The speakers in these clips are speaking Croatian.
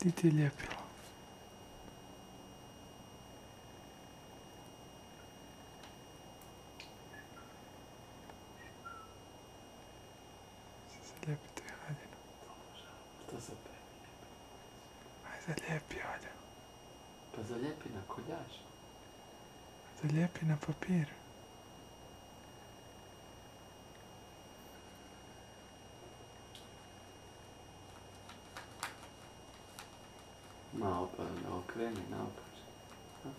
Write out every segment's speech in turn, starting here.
Di ti je ljepilo. Zalijepite haljinu. Što se pe? Aj, zalijepi halju. Pa zalijepi na koljač. Zalijepi na papir. Malo pa okreni naopačke. Da.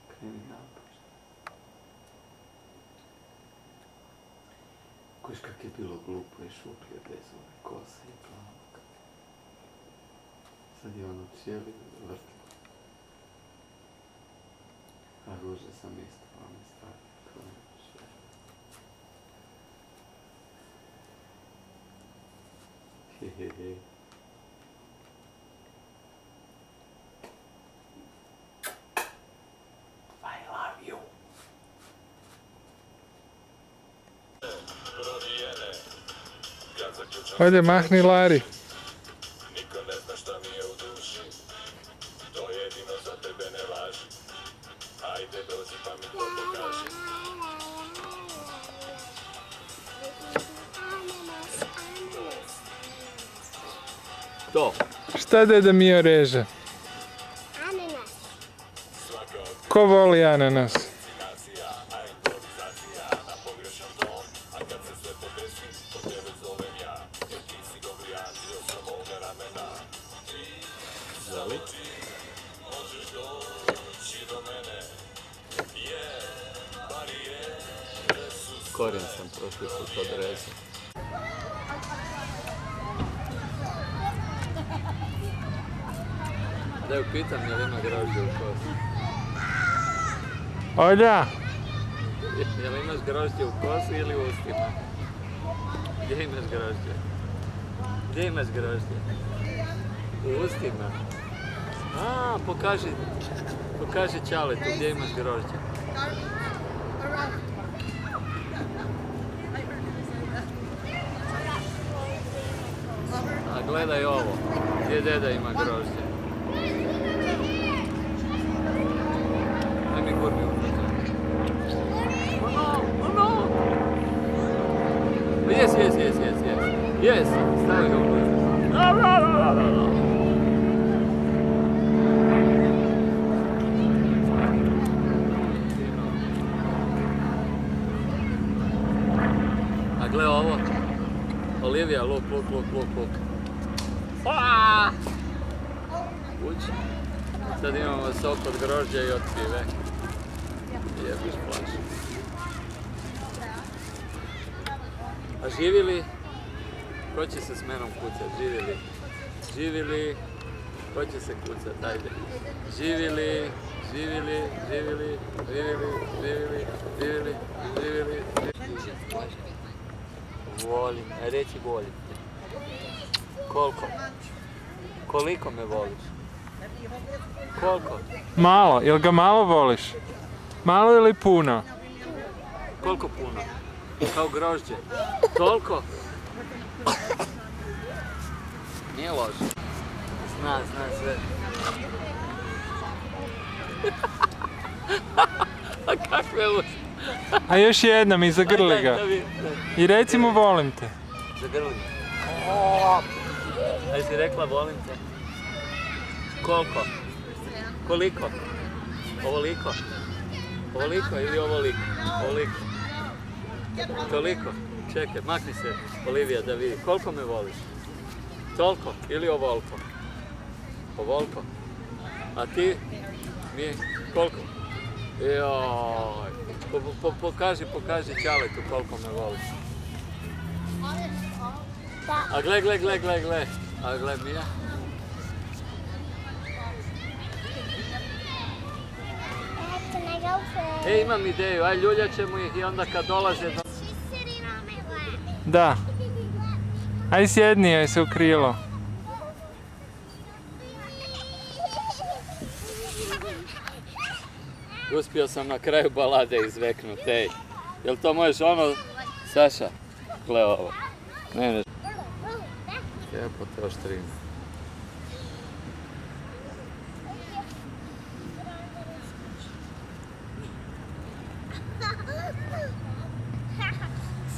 Kreni naopačke. Kojiš kak je bilo glupo i šuplje bez ove kose i plavog. Sad je ono cijeli vrtlo. A ruže sam isto, one stvari. To je sve. Hehehe. Ajde, mahni Lari. Niko ne zna šta mi je u duši, to jedino za tebe ne važi. Ajde dođi pa mi to pokaži. To. Šta deda Mio reže? Ananas. Ko voli ananas? A improvizacija na pogrešan ton, a kad se sve to desi, po tebe zovem ja. Jer ti si dobri anđeo sa moga ramena. Zali? Možeš doći do mene, barijere su Korijen sam prošli put odrezao. Da ju pitam je li ima grožđe u kosi. Olja! Je li imaš grožđe u kosi ili u ustima? Gdje imaš grožđe? Gdje imaš grožđe? U ustima? A, pokaži Čaletu gdje imaš grožđe. A gledaj ovo, gdje deda ima grožđe. Aj mi gurni unutra. Oh no! Yes, stavi ga unutra. A gle ovo, Olivija, luk. Ući. Sad imamo sok od grožđa i od pive. Jebiš plašu. A živi li? Ko će se s menom kucat? Živi li? Ko će se kucat? Ajde. Živi li? Volim. Aj reći volim. Koliko? Koliko me voliš? Koliko? Malo, jel ga malo voliš? Malo ili puno? Koliko puno? Kao grožđe. Toliko? Nije loše. Zna sve. A kakve uši? A još jednom i zagrli ga. I reci mu volim te. Zagrli ga. A jesi rekla volim te? Koliko? Koliko? Ovoliko? Ovoliko ili ovoliko? Ovoliko. Toliko? Čekaj, makni se, Olivija, da vidi. Koliko me voliš? Toliko ili ovoliko? Ovoliko? A ti? Mi? Koliko? Joj. Pokaži Čaletu koliko me voliš. A gle. A gle Mija. E, imam ideju, aj ljuljat ćemo ih i onda kad dolaze do... Da. Aj sjedni joj se u krilo. Uspio sam na kraju balade izveknut, ej. Jel to možeš ono... Saša, gle ovo. Ne. Jebote oštrina.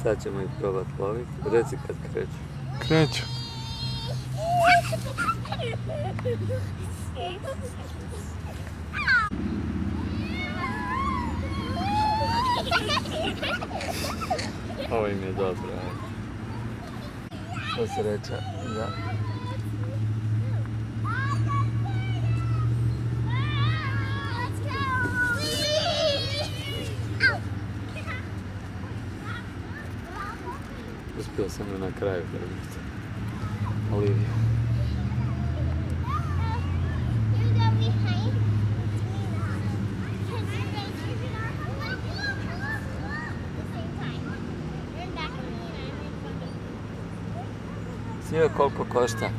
Sad ćemo ih probat loviti. Reci kad kreću. Kreću. Ovo im je dobro, ajde. To se reče, da. Uspio sam ju na kraju gledati. Oliviju. Snio koliko košta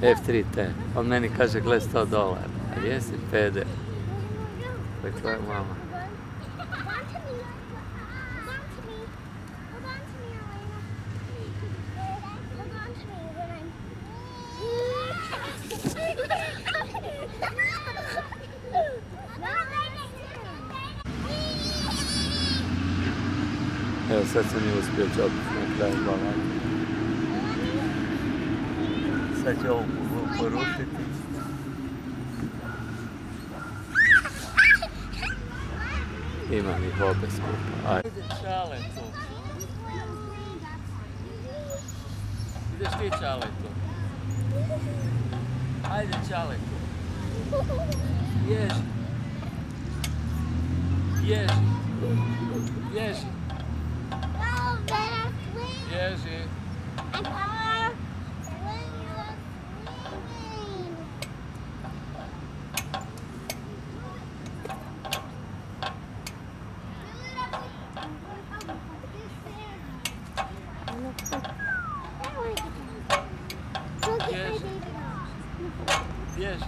F3T. On meni kaže, gle, $100. A jesi peder. To je tvoja mama. Evo sad sam ju uspio čopiti na kraju balana. Sad ću ovo porušiti. Imam ih obe skupa. Ajde čale tu. Ideš ti čale tu. Ajde čale tu. Ježi. Ježi. Ježi. Ježi. Bježi.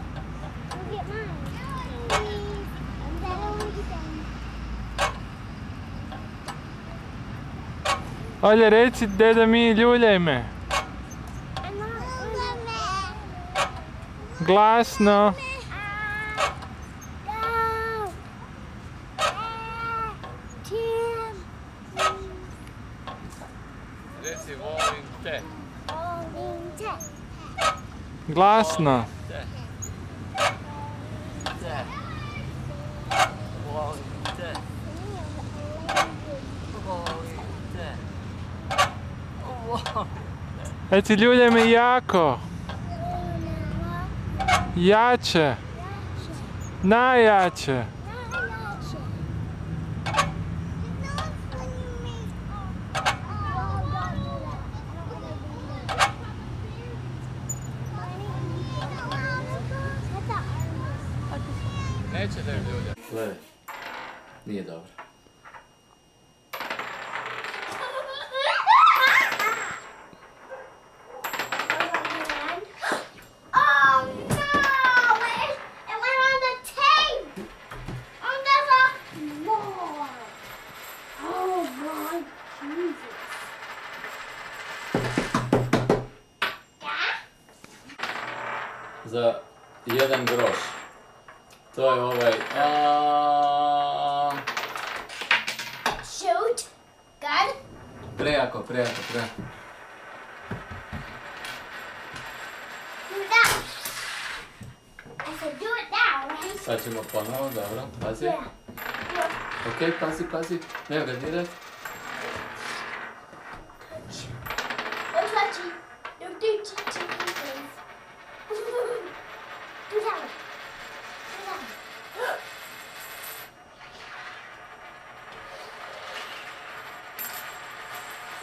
Olja, reci deda mi, ljuljaj me. Glasno. Reci, volim te. Glasno. Te. Te. Volim te. Volim te. Volim. Reci, ljuljaj me jako. Jače. Najjače. Neće da ju ljulja. Gledaj. Nije dobro. Za 1 groš. To je ovaj... Shoot. Good. Prejako. Do that. I said do it now, right? Sad ćemo ponovo, dobro. Pazi. Yeah. Okej, pazi. Nema ga dirat. No touchy. No touchy, please. Do that one. Do that one.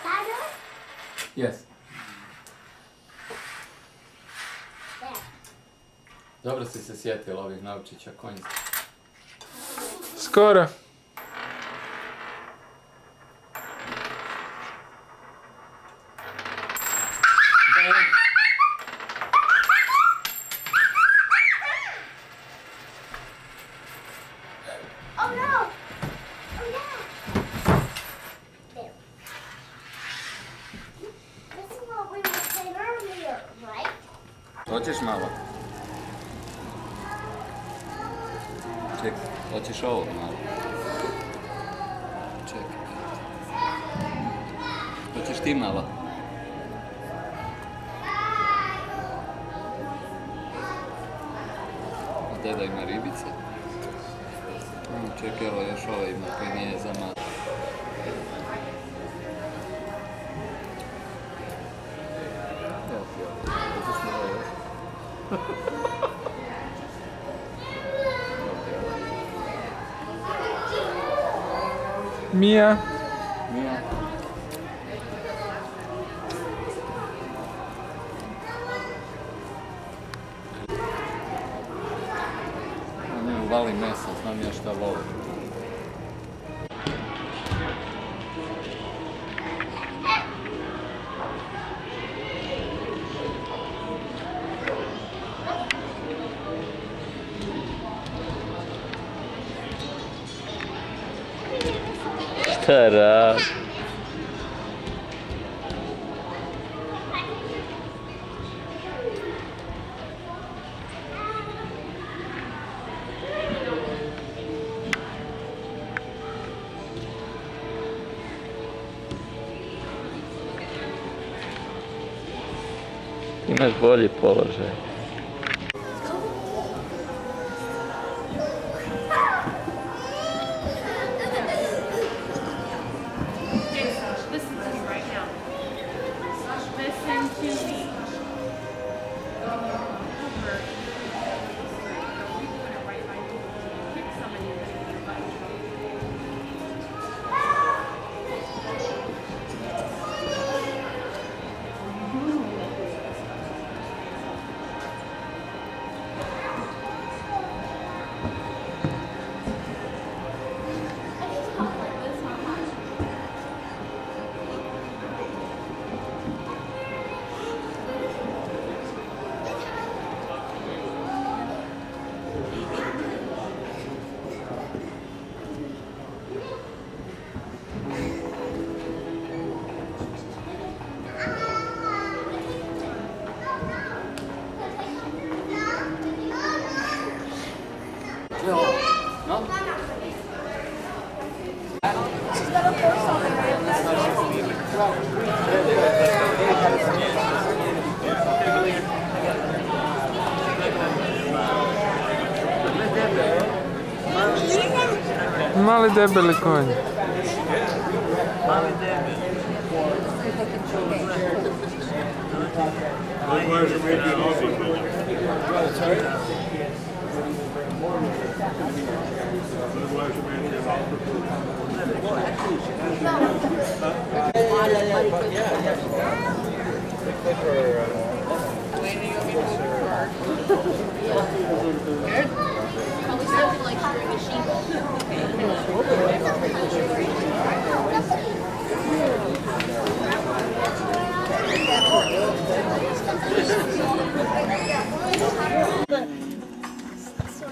Louder? Yes. There. Dobro si se sjetila ovih naučića konjskih. Skoro. Oh no! Oh yeah! There. This is what we were saying earlier, right? Hoćeš malo? Čekaj, hoćeš ovo malo? Čekaj. Hoćeš ti malo? A deda ima ribice? Čekaj, evo još ovo ima koji nije za malo. Hoćeš malo još? Mija. Mija. On je uvali mesa, znam ja šta voli. Šta radi? Imaš bolji položaj. Listen to me right now. Listen to me. Over. We put it right by you. Kick somebody in the butt. Mali debeli konj.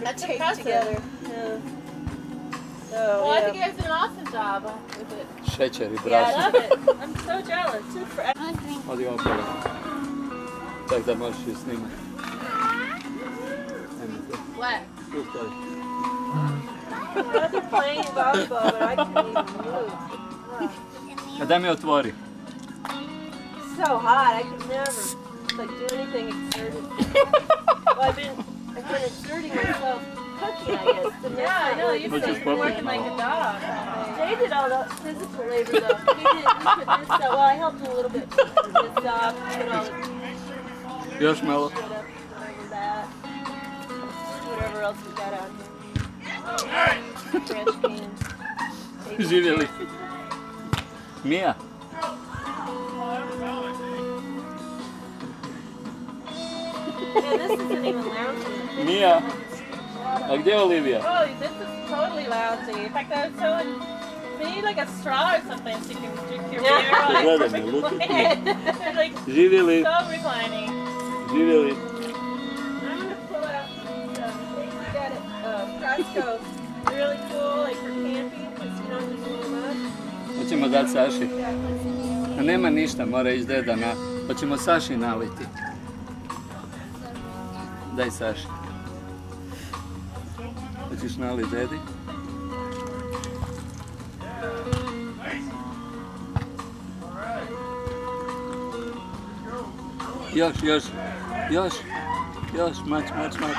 That's taped impressive. together. Yeah. So, Well, I yeah. think you guys did an awesome job with it. Šećer i Yeah, I brašno. love it. I'm so jealous. Super. Odi okolo. Tak da možeš i snimati. What? Tu stoji. They're playing volleyball, but I couldn't even move. A daj mi otvori. It's so hot, I could never like do anything exerted. Well, I've been exerting myself cooking, I guess. But Yeah, I know. You've What's been this puppy? working like a dog. Jay did all the physical labor though. He put this stuff. Well, I helped him a little bit with this stuff. Put all the Još malo. shit up, whatever that. Whatever else we got out here. Trash cans. baby Živjeli. chairs. Mija. Yeah, this isn't even lounging. Mija. A gdje je Olivia? Oh, this is totally lousy. In fact, I was so we need like a straw or something so you can drink your beer. Gledaj me, look at me. They're like Živjeli. so reclining. Živjeli. I'm gonna pull out we got it, Costco. Really cool, like for camping, because you don't use any much. Hoćemo dati Saši. A nema ništa, mora ići deda na... Hoćemo Saši naliti. Daj Saši. Hoćeš nali dedi? Još, mać.